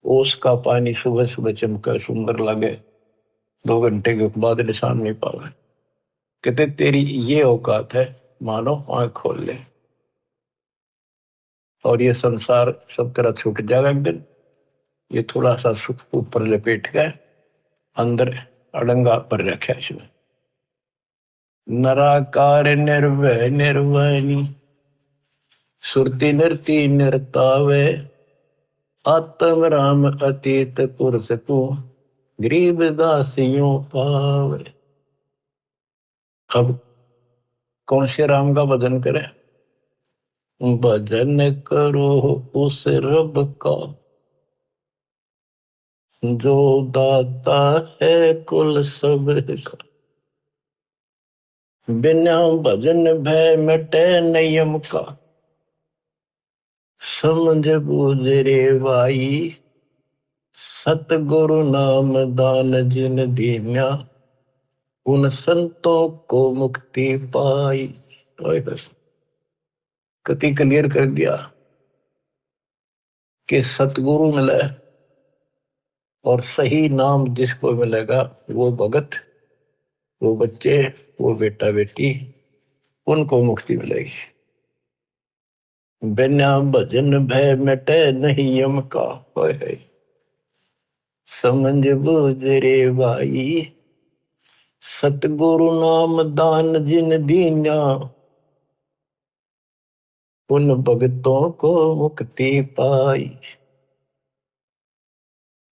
ओस का पानी सुबह सुबह चमका सुंदर लगे, 2 घंटे के बाद निशान नहीं पावे। कहते तेरी ये औकात है, मानो आंख खोल ले और ये संसार सब तरह छूट जाएगा एक दिन। ये थोड़ा सा सुख ऊपर लपेट गए, अंदर अड़ंगा पर रखा इसमें। नराकार निर्भय निर्वाणी, सुरति नृति नृतावे, आत्म राम अतीत पुरुष को, गरीब दासियों पावे। अब कौन से राम का भजन करें? भजन करो उस रब का, जो दाता है कुल सब का। बिना भजन भय मिटे नियम का, समझ बूझ रे भाई, सतगुरु नाम दान जिन दीन्या, उन संतों को मुक्ति पाई। कति क्लियर कर दिया कि सतगुरु मिले और सही नाम जिसको मिलेगा वो भगत, वो बच्चे, वो बेटा बेटी, उनको मुक्ति मिलेगी। बिना भजन भय मिटे नहीं यम का, है समझ बूझ रे भाई, सतगुरु नाम दान जिन दीन्या, उन भगतों को मुक्ति पाई।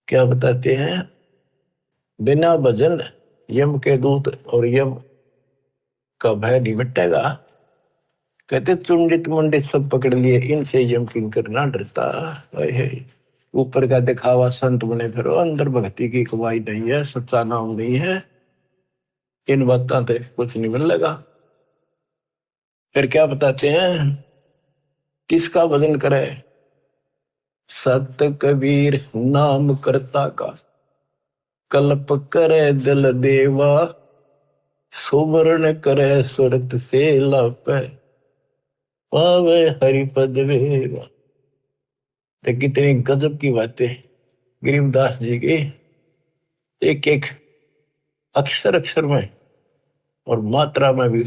क्या बताते हैं? बिना भजन यम के दूत और यम का भय नहीं मिटेगा। कहते चुंडित मुंडित सब पकड़ लिए, इनसे यम किंकर ना डरता। ऊपर का दिखावा संत बने फिरो, अंदर भक्ति की कमाई नहीं है, सच्चा नाम नहीं है, इन बातों से कुछ नहीं मिलेगा। फिर क्या बताते हैं? किसका भजन करे? सत कबीर नाम करता का, कल्प करे दिल देवा, सुमरण करे सुरत से लापे, पावे हरिपद वेवा। तो कितनी गजब की बातें गरीबदास जी की, एक एक अक्षर अक्षर में और मात्रा में भी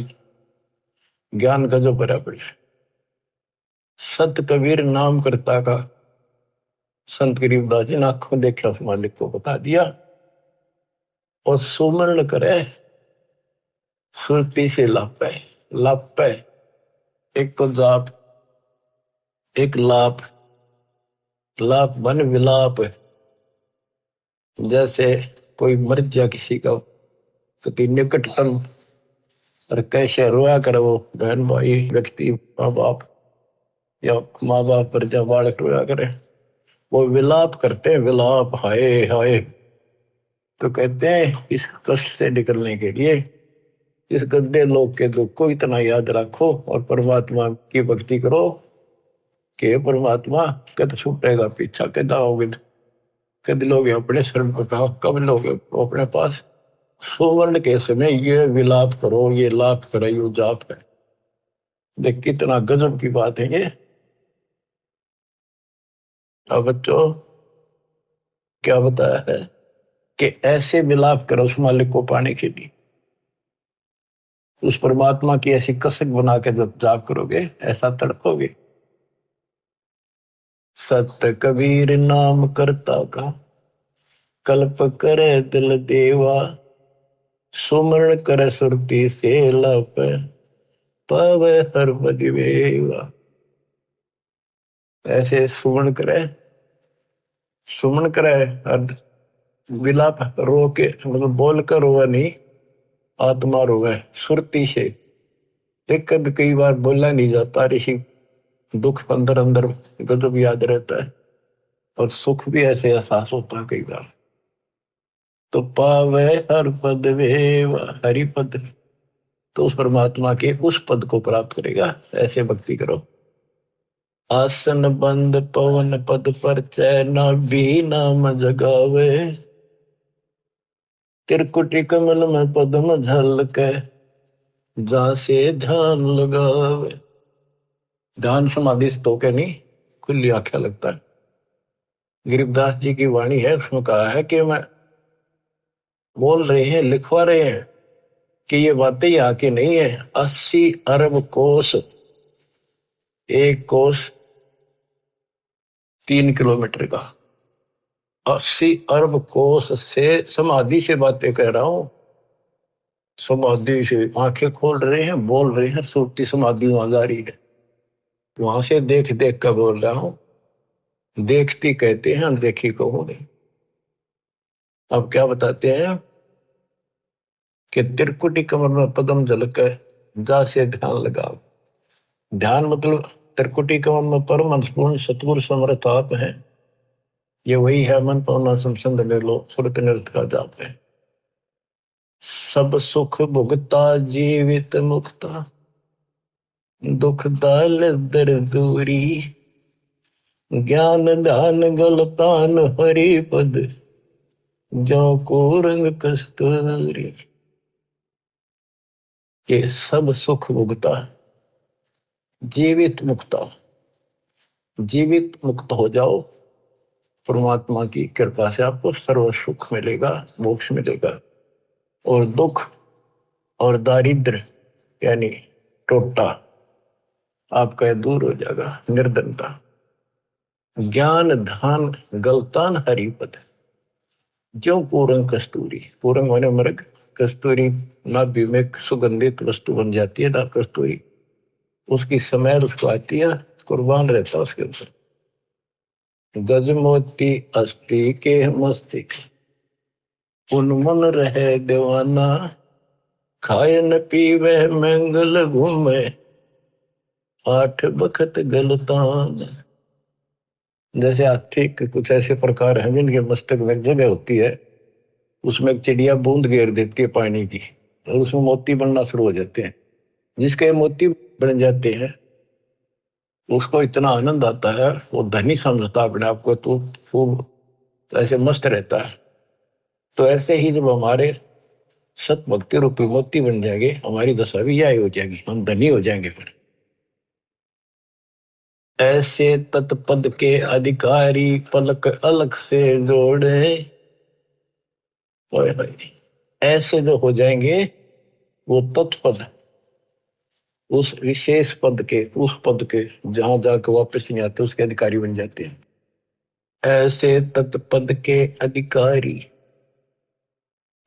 ज्ञान गजब भरा पड़ा। सत कबीर नाम करता का, संत गरीबदास जी ने आंखों देखा उस मालिक को बता दिया। और सुमरण करे सुरती से लापे, लापे एक तो जाप, एक लाप, लाप मन विलाप। जैसे कोई मर गया किसी का कति निकटतम, और कैसे रोया करे वो बहन भाई व्यक्ति, माँ बाप या माँ बाप पर जब बालक रोया करे, वो विलाप करते हैं, विलाप, हाय हाय। तो कहते हैं इस कष्ट से निकलने के लिए इस गंदे लोग के दुख को इतना याद रखो और परमात्मा की भक्ति करो कि परमात्मा कद छूटेगा पीछा, कद आओगे, कद लोग अपने शरण पर कहा, कब लोग अपने पास। सुवर्ण के समय ये विलाप करो, ये लाप करो, ये जाप है। देख कितना गजब की बात है ये। अब बच्चों क्या बताया है कि ऐसे विलाप करो उस मालिक को पाने के लिए, उस परमात्मा की ऐसी कसक बना के जब जाप करोगे ऐसा तड़पोगे। सत्य कबीर नाम करता का, कल्प करे दिल देवा, सुमरण करे सुरती से लप, पावे हर बदिवेवा। ऐसे सुमरण करे, सुमन करे और विलाप रो के, मतलब बोल कर रोवे नहीं, आत्मा रोवे सुरती से। एक कभी कई बार बोलना नहीं जाता, ऋषि दुख अंदर अंदर गजब याद रहता है और सुख भी ऐसे एहसास होता है कई बार। तो पावे हर पद वेव, हरि पद, तो उस परमात्मा के उस पद को प्राप्त करेगा। ऐसे भक्ति करो। आसन बंद पवन पद पर चैन भी नाम जगावे, त्रिकुटी कमल में पद्म झलके, जहां से ध्यान लगावे। ध्यान समाधि तो के नहीं, खुली आंखें लगता है। गरीबदास जी की वाणी है, उसमें कहा है कि मैं बोल रहे हैं, लिखवा रहे हैं कि ये बातें यहाँ की नहीं है। 80 अरब कोस, एक कोस 3 किलोमीटर का, 80 अरब कोस से समाधि से बातें कह रहा हूं। समाधि से आंखें खोल रहे हैं, बोल रहे हैं, सुरती समाधि वहां जा रही है। वहां से देख देख कर बोल रहा हूं। देखती कहते हैं, अनदेखी कहो नहीं। अब क्या बताते हैं कि त्रिकुटी कमर में पदम झलक है, जा से ध्यान लगाओ। ध्यान मतलब त्रिकुटी कमर में परम अंशपूर्ण सतगुरु समर्थ आप है। ये वही है मन पावना समसंग लो सुरत नृत का जाप है। सब सुख भुगता जीवित मुक्ता, दुख दाल दर दूरी, ज्ञान ध्यान गलतान हरि पद, जो को रंग कस्तूरी। के सब सुख भुगता, जीवित मुक्ता, जीवित मुक्त हो जाओ। परमात्मा की कृपा से आपको सर्व सुख मिलेगा, मोक्ष मिलेगा। और दुख और दारिद्र यानी टोटा आपका दूर हो जाएगा, निर्धनता। ज्ञान धान गलतान हरिपद, जो पूरंग कस्तूरी। पूरंग माने मृग, कस्तूरी नाभि में सुगंधित वस्तु बन जाती है ना, कस्तूरी उसकी स्मेल उसको आती है, कुर्बान रहता है उसके ऊपर। गजमोती अस्थि के मस्तिष्क, उन्मन रहे दीवाना, खाए न पीवे मंगल घूमे, 8 बखत गलतान। जैसे हाथी के कुछ ऐसे प्रकार हैं जिनके मस्तक में एक जगह होती है, उसमें एक चिड़िया बूंद घेर देती है पानी की, और उसमें मोती बनना शुरू हो जाते हैं। जिसके मोती बन जाते हैं उसको इतना आनंद आता है, वो धनी समझता अपने आप को, तो खूब ऐसे मस्त रहता है। तो ऐसे ही जब हमारे सत भक्ति रूपी मोती बन जाएंगे, हमारी दशा भी यही हो जाएगी, हम धनी हो जाएंगे। फिर ऐसे तत्पद के अधिकारी पलक अलग से जोड़े, ऐसे जो हो जाएंगे वो तत्पद, उस विशेष पद के, उस पद के जहां जाकर वापस नहीं आते, उसके अधिकारी बन जाते हैं। ऐसे तत्पद के अधिकारी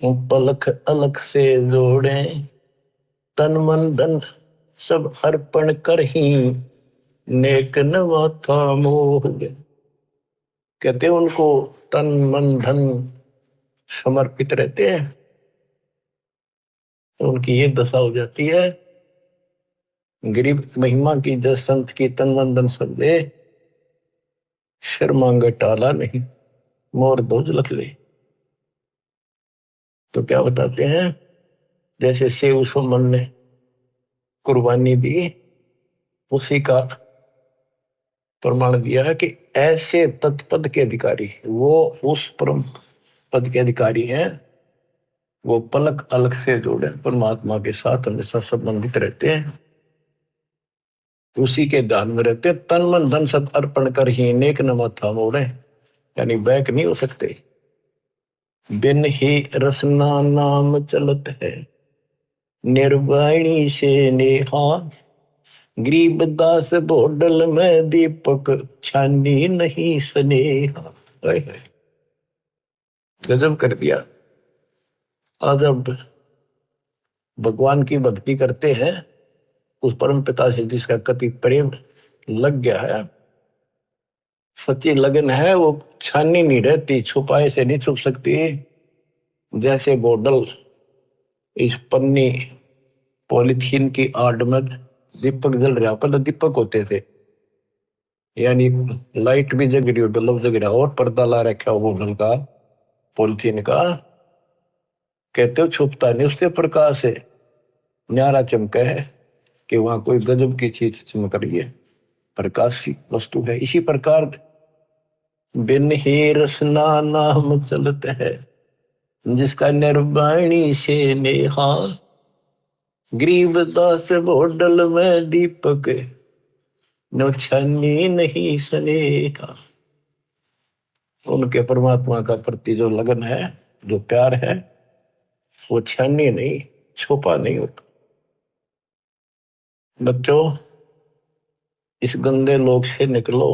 पलक अलग से जोड़े, तन मन धन सब अर्पण कर ही, नेक नवा था मोह। कहते हैं उनको तन मन धन समर्पित रहते हैं, तो उनकी ये दशा हो जाती है। गरीब महिमा की जस संत की तन मन धन सब दे, शर मांगे टाला नहीं, मोर दोज लख ले। तो क्या बताते हैं, जैसे सेव सुमन ने कुर्बानी दी, उसी का प्रमाण दिया है कि ऐसे तत्पद के अधिकारी, वो उस परम पद के अधिकारी हैं, वो पलक अलग से जोड़े परमात्मा के साथ हमेशा संबंधित रहते हैं, उसी के ध्यान में रहते, तन मन धन सब अर्पण कर ही नेक न माथा मोड़े, यानी बैक नहीं हो सकते। बिन ही रसना नाम चलत है, निर्वाणी से नेहा, गरीबदास बोडल में दीपक, छानी नहीं स्नेहा। गजब कर दिया। आज अब भगवान की भक्ति करते हैं, उस परम पिता से जिसका कति प्रेम लग गया है, सच्ची लगन है, वो छानी नहीं रहती, छुपाए से नहीं छुप सकती। जैसे बोतल इस पन्नी पॉलिथीन की आड़ में दीपक जल रहा, पहले दीपक होते थे, यानी लाइट भी जग रही हो, बल्ब जग रहा हो, और पर्दा ला रखा हो बोतल का, पॉलिथीन का, कहते हो छुपता नहीं उससे प्रकाश है। न्यारा चमका है कि वहां कोई गजब की चीज चमक रही है, प्रकाशित वस्तु है। इसी प्रकार बिन ही रसना नाम चलत है, जिसका निर्वाणी से नेहा, गरीबदास बोडल में दीपक, नो छानी नहीं स्नेहा। उनके परमात्मा का प्रति जो लगन है, जो प्यार है, वो छानी नहीं, छुपा नहीं होता। बच्चों, इस गंदे लोक से निकलो।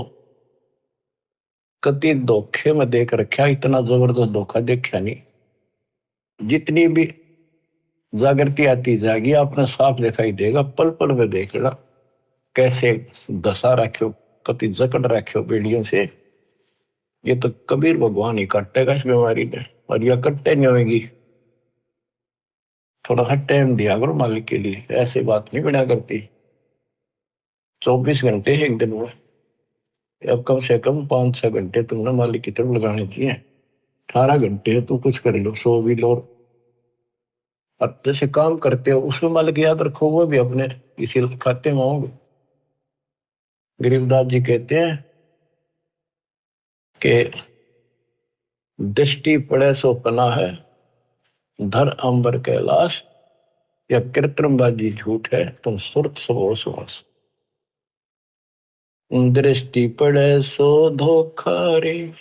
कति धोखे में देख रखा, इतना जबरदस्त धोखा देखा नहीं। जितनी भी जागृति आती जाएगी, आपने साफ दिखाई देगा, पल पल में देख लेना कैसे दशा रखो, कति जकड़ रखो बेड़ियों से। ये तो कबीर भगवान ही कटेगा इस बीमारी में, और यह कट्टे नहीं होगी। थोड़ा सा टाइम दिया करो मालिक के लिए, ऐसे बात नहीं बना करती। 24 घंटे एक दिन में, अब कम से कम 5-6 घंटे तुमने मालिक की तरफ लगाने चाहिए। 18 घंटे है, तो कुछ कर लो, सो भी लो। अब जैसे काम करते हो उसमें मालिक याद रखो, वो भी अपने इसी खाते में होंगे। गरीबदास जी कहते हैं कि दृष्टि पड़े सो पना है, धर अंबर कैलाश, या कृत्रिमबाजी झूठ है, तुम सुरत सो सुहास। दृष्टि पड़े सो धोखा रे,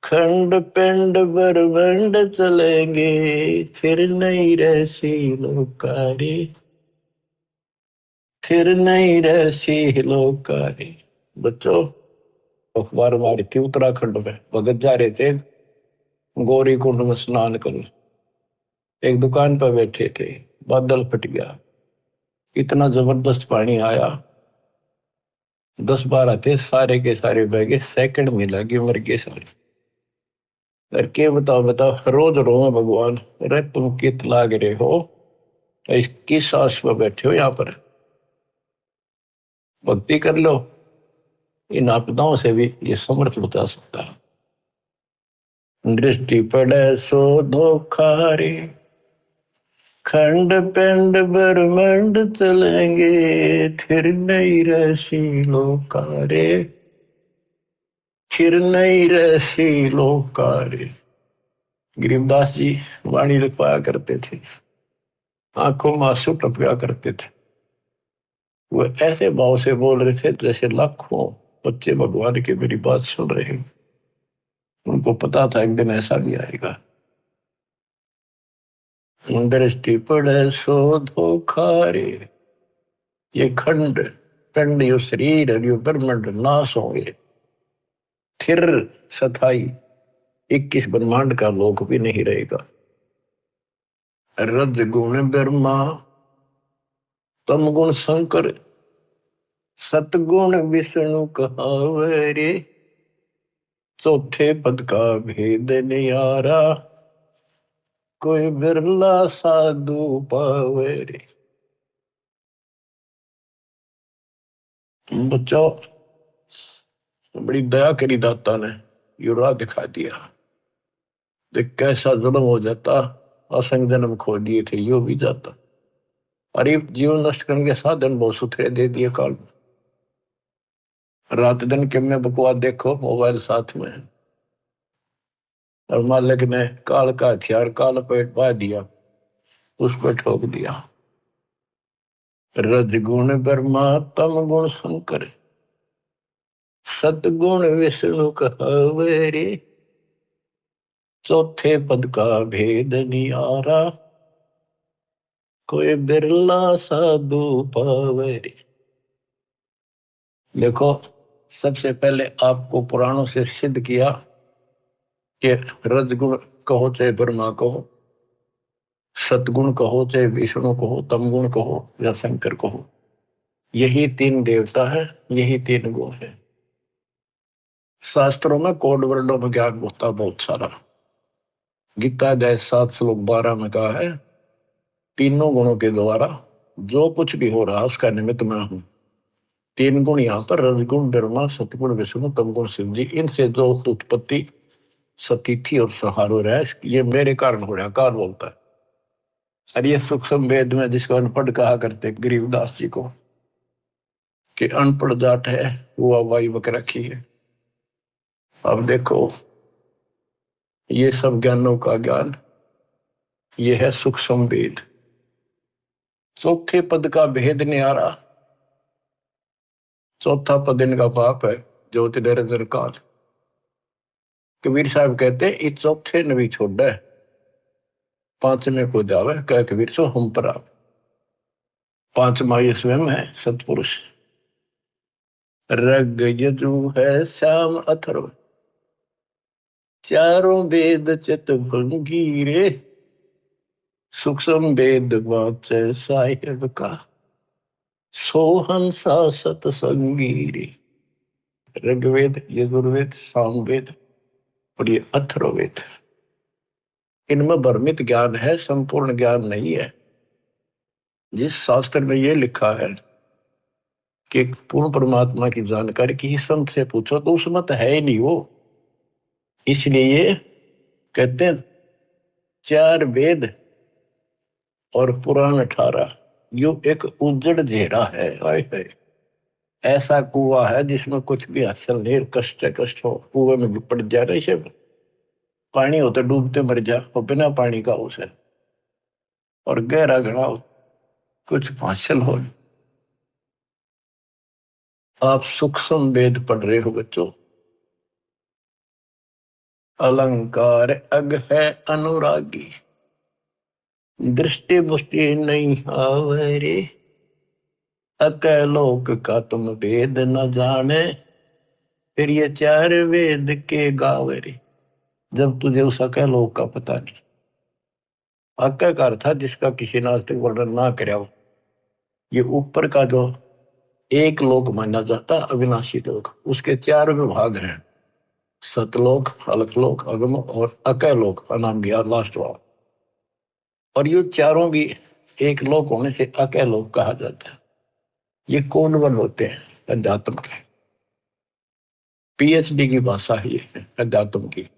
खंड पिंड बरबंड चलेंगे, फिर नहीं रहसी लोकारी, फिर नहीं रहसी लोकारी। बच्चों, अखबार मारी थी उत्तराखंड में, भगत जा रहे थे गौरी कुंड में स्नान कर, एक दुकान पर बैठे थे, बादल फट गया, इतना जबरदस्त पानी आया, 10-12 थे, सारे के सारे बह गए, सेकंड में लगे, मर गए सारे। करके बताओ बताओ, रोज रो भगवान, अरे तुम कित लाग रहे हो, किस आस पर बैठे हो यहाँ पर, भक्ति कर लो। इन आपदाओं से भी ये समर्थ बता सकता है। दृष्टि पड़े सो धोखा रे, खंड पिंड ब्रह्मंड चलेंगे, फिर नहीं रहसी लोकारे, फिर नहीं रहसी लोकारे। गरीबदास जी वाणी लिखवाया करते थे, आंखों में आंसू टपका करते थे। वो ऐसे भाव से बोल रहे थे जैसे लाखों बच्चे भगवान की मेरी बात सुन रहे हैं। उनको पता था एक दिन ऐसा भी आएगा। दृष्टि पड़े सो धोखा रे, ये खंड पिंड, यो शरीर, यो ब्रह्मांड नाश होंगे, फिर सथाई 21 ब्रह्मांड का लोक भी नहीं रहेगा। रज गुण ब्रह्मा, तम गुण शंकर, सतगुण विष्णु कहावे रे, चौथे पद का भेद नियारा, कोई बिरला साधु पावे रे। बच्चों, बड़ी दया करी दाता ने, यो राह दिखा दिया। देख कैसा जुल्म हो जाता, असंग जन्म खो दिए थे, यो भी जाता। अरे जीवन नष्ट करने के साधन बहुत सुथरे दे दिए काल में। रात दिन के में बकवास देखो, मोबाइल साथ में है, और मालिक ने काल का हथियार काल पेट पा दिया, उस पर ठोक दिया। रज गुण ब्रह्मा, तम गुण शंकर, सतगुण विष्णु कहावे रे, चौथे पद का भेद नियारा, कोई बिरला साधु पावे रे। देखो, सबसे पहले आपको पुराणों से सिद्ध किया कि रजगुण कहो चाहे ब्रह्मा कहो, सतगुण कहो चाहे विष्णु कहो, तमगुण कहो या शंकर कहो, यही 3 देवता है, यही 3 गुण है। शास्त्रों में कोड वर्णों में ज्ञान होता बहुत सारा। गीता अध्याय 7 श्लोक 12 में कहा है, तीनों गुणों के द्वारा जो कुछ भी हो रहा उसका निमित्त मैं हूं। 3 गुण यहाँ पर, रजगुण ब्रह्मा, सतगुण विष्णु, तमगुण शिव जी, इनसे जो उत्पत्ति सतिथि और सहारो रहा, ये मेरे कारण हो रहा, कार बोलता है। और ये सूक्ष्म वेद में जिसको अनपढ़ कहा करते गरीबदास जी को, कि अनपढ़ जाट है वो हवाई बक रखी है। अब देखो ये सब ज्ञानों का ज्ञान, ये है सूक्ष्म वेद। चौथे पद का भेद न्यारा। चौथा पद इनका पाप है, ज्योति निरंजन काल। कबीर साहब कहते हैं इस चौथे ने भी छोड़ा है, पांचवें को जावे कह कबीर सो हम पर आप। पांचवा ये स्वयं है सतपुरुष। रग यजु है श्याम अथर्व, चारों वेद चित भंगी रे, सूक्ष्म वेद वाचे साहिब का, सोहंसा सतसंगी रे। ऋग्वेद, यजुर्वेद, सामवेद और ये अथर्ववेद, इनमें भ्रमित ज्ञान है, संपूर्ण ज्ञान नहीं है। जिस शास्त्र में ये लिखा है कि पूर्ण परमात्मा की जानकारी किसी संत से पूछो तो उसमें तो है ही नहीं वो। इसलिए ये कहते हैं चार वेद और पुराण 18 यो एक उजड़ घेरा है। ऐसा कुआ है जिसमें कुछ भी हासिल नहीं, कष्ट कष्ट हो, कुएं में पड़ जा रहे सब, पानी हो तो डूबते मर जा, और बिना पानी का उसे, और गहरा घड़ा हो, कुछ हासिल हो। आप सूक्ष्म वेद पढ़ रहे हो बच्चों। अलंकार अग है अनुरागी, दृष्टि मुष्टि नहीं आवरे, अकलोक का तुम वेद न जाने, फिर ये चार वेद के गावरे। जब तुझे उस अकलोक का पता नहीं। अक्का था जिसका किसी ने आज तक वर्णन ना कराया हो। ये ऊपर का जो एक लोक माना जाता अविनाशी लोक, उसके चार विभाग हैं, सतलोक, अलकलोक, अगम और अकलोक नाम गया लास्ट वाला। और ये चारों भी एक लोक होने से अकलोक कहा जाता है। ये कोनवन होते हैं अध्यात्म के, पीएचडी की भाषा है ये अध्यात्म की।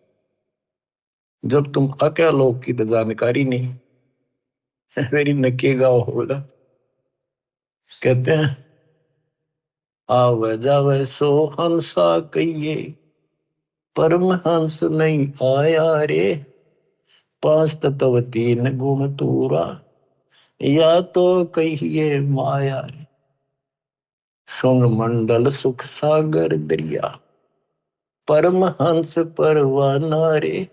जब तुम अकलोक की तो जानकारी नहीं, मेरी नकेगा होगा। कहते हैं आवे जावे सो हंसा कहिए, परमहंस नहीं आया रे, पांच तत्व तीन गुण तूरा, या तो कहिए माया रे। सुन मंडल सुख सागर दरिया, परमहंस परवाना रे,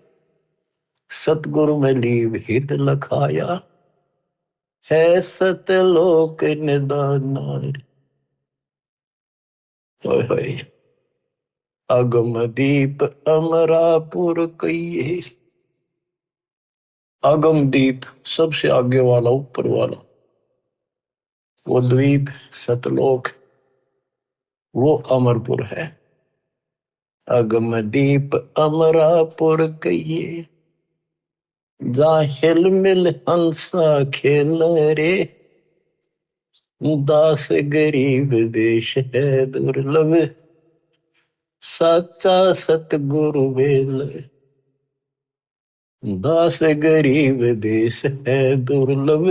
सतगुरु में लीव हित लखाया, है सतलोक निदाना रे। होय अगम दीप अमरापुर कहिए। अगम दीप सबसे आगे वाला, ऊपर वाला, वो द्वीप सतलोक, वो अमरपुर है। अगम दीप अमरापुर कहिए, जा हिल मिल हंसा खेल रे, दास गरीब देश है दुर्लभ, साचा सतगुरु बेल। दास गरीब देश है दुर्लभ,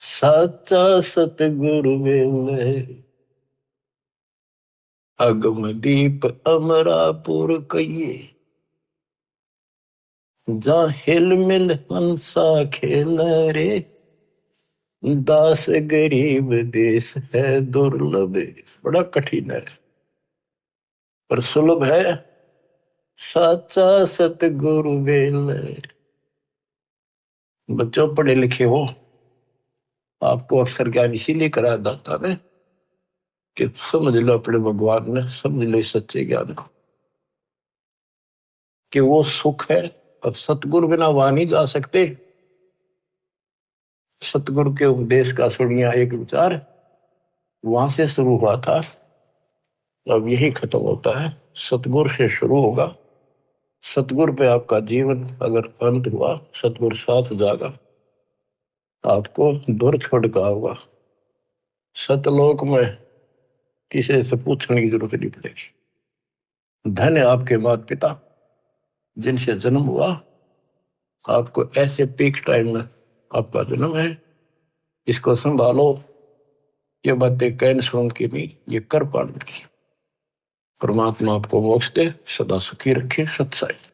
साचा सतगुरु बेल। अगम दीप अमरापुर कहिए, जा हिल मिल हंसा खेल रे, दास गरीब देश है दुर्लभ। बड़ा कठिन है पर सुलभ है, साचा सतगुरु बेल। बच्चों पढ़े लिखे हो, आपको अक्सर ज्ञान इसीलिए कराया जाता है कि समझ लो अपने भगवान ने, समझ लो इस सच्चे ज्ञान को कि वो सुख है। और सतगुरु बिना वहां नहीं जा सकते। सतगुरु के उपदेश का सुनिया एक विचार वहां से शुरू हुआ था, अब यही खत्म होता है। सतगुरु से शुरू होगा, सतगुरु पे आपका जीवन अगर अंत हुआ, सतगुरु साथ जागा, आपको दूर छोड़ का होगा। सतलोक में किसी से पूछने की जरूरत नहीं पड़ेगी। धन्य आपके माता पिता जिनसे जन्म हुआ, आपको ऐसे पीक टाइम में आपका जन्म है, इसको संभालो। ये बातें कहने सुन की नहीं, ये कर पाने की। परमात्मा आपको मोक्ष दे, सदा सुखी रखे। सत्साई।